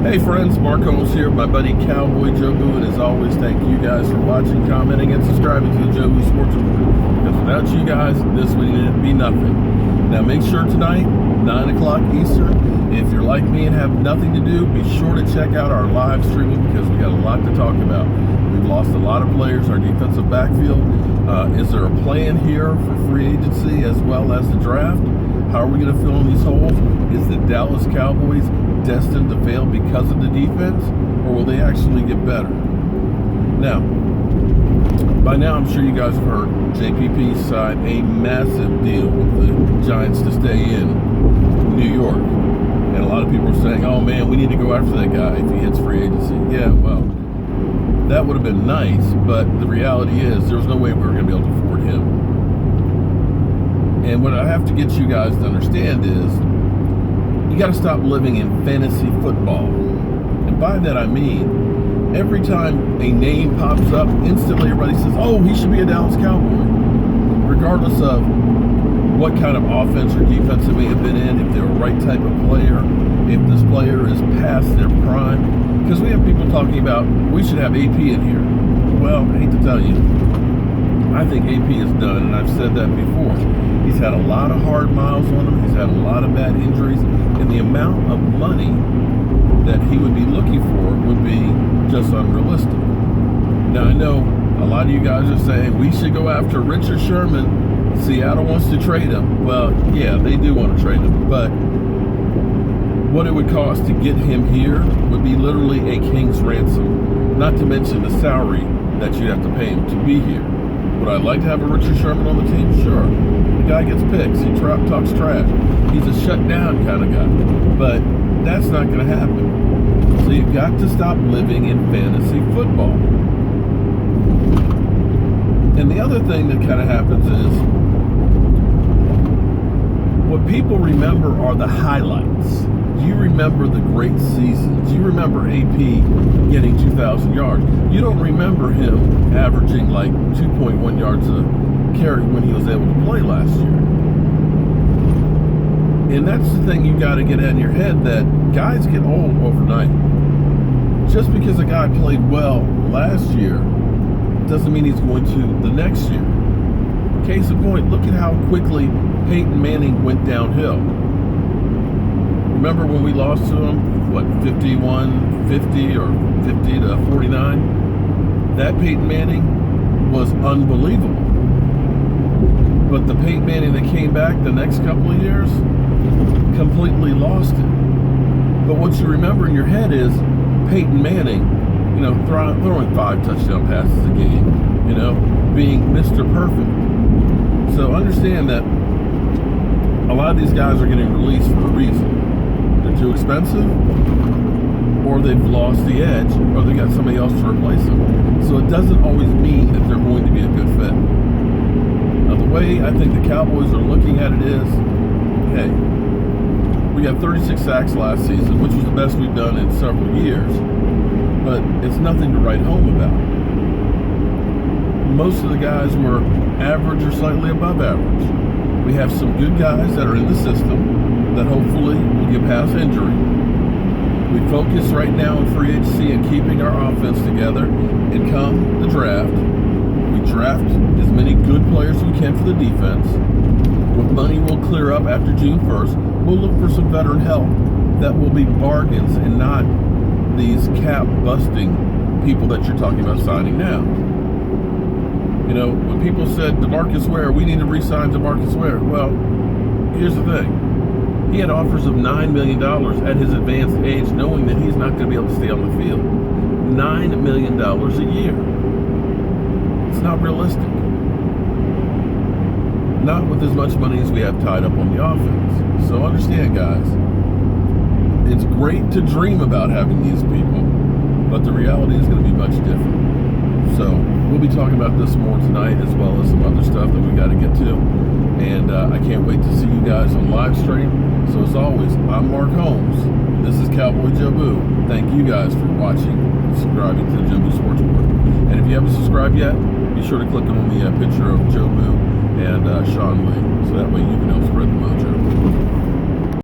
Hey friends, Mark Holmes here, my buddy Cowboy Jobu, and as always, thank you guys for watching, commenting, and subscribing to the Jobu Sports Report. Because without you guys, this would be nothing. Now make sure tonight, 9 o'clock Eastern, if you're like me and have nothing to do, be sure to check out our live streaming because we got a lot to talk about. We've lost a lot of players, our defensive backfield. Is there a plan here for free agency as well as the draft? How are we going to fill in these holes? Is the Dallas Cowboys destined to fail because of the defense, or will they actually get better? Now, by now I'm sure you guys have heard JPP signed a massive deal with the Giants to stay in New York. And a lot of people are saying, oh man, we need to go after that guy if he hits free agency. Yeah, well, that would have been nice, but the reality is there's no way we were going to be able to afford him. And what I have to get you guys to understand is you got to stop living in fantasy football. And by that I mean, every time a name pops up, instantly everybody says, oh, he should be a Dallas Cowboy. Regardless of what kind of offense or defense it may have been in, if they're the right type of player, if this player is past their prime. Because we have people talking about, we should have AP in here. Well, I hate to tell you, I think AP is done, and I've said that before. He's had a lot of hard miles on him. He's had a lot of bad injuries, and the amount of money that he would be looking for would be just unrealistic. Now, I know a lot of you guys are saying we should go after Richard Sherman. Seattle wants to trade him. Well, yeah, they do want to trade him, but what it would cost to get him here would be literally a king's ransom, not to mention the salary that you'd have to pay him to be here. Would I like to have a Richard Sherman on the team? Sure. The guy gets picks. He talks trash. He's a shutdown kind of guy. But that's not going to happen. So you've got to stop living in fantasy football. And the other thing that kind of happens is what people remember are the highlights. You remember the great seasons. You remember AP getting 2,000 yards. You don't remember him averaging like 2.1 yards a carry when he was able to play last year. And that's the thing you got to get in your head, that guys get old overnight. Just because a guy played well last year doesn't mean he's going to the next year. Case in point, look at how quickly Peyton Manning went downhill. Remember when we lost to him, 51-50 or 50 to 49? That Peyton Manning was unbelievable. But the Peyton Manning that came back the next couple of years completely lost it. But what you remember in your head is Peyton Manning, throwing 5 touchdown passes a game, being Mr. Perfect. So understand that a lot of these guys are getting released for a reason. They're too expensive, or they've lost the edge, or they got somebody else to replace them. So it doesn't always mean that they're going to be a good fit. Now, the way I think the Cowboys are looking at it is, hey, we got 36 sacks last season, which was the best we've done in several years, but it's nothing to write home about. Most of the guys were average or slightly above average. We have some good guys that are in the system that hopefully will get past injury. We focus right now on free agency and keeping our offense together, and come the draft, we draft as many good players as we can for the defense. With money we'll clear up after June 1st, we'll look for some veteran help that will be bargains and not these cap-busting people that you're talking about signing now. When people said DeMarcus Ware, we need to re-sign DeMarcus Ware. Well, here's the thing. He had offers of $9 million at his advanced age, knowing that he's not going to be able to stay on the field. $9 million a year. It's not realistic. Not with as much money as we have tied up on the offense. So understand, guys, it's great to dream about having these people, but the reality is going to be much different. So we'll be talking about this more tonight, as well as some other stuff that we got to get to. And I can't wait to see you guys on live stream. So as always, I'm Mark Holmes. This is Cowboy Jobu. Thank you guys for watching and subscribing to the Jobu Sports Report. And if you haven't subscribed yet, be sure to click on the picture of Jobu and Sean Lee, so that way you can help spread the mojo.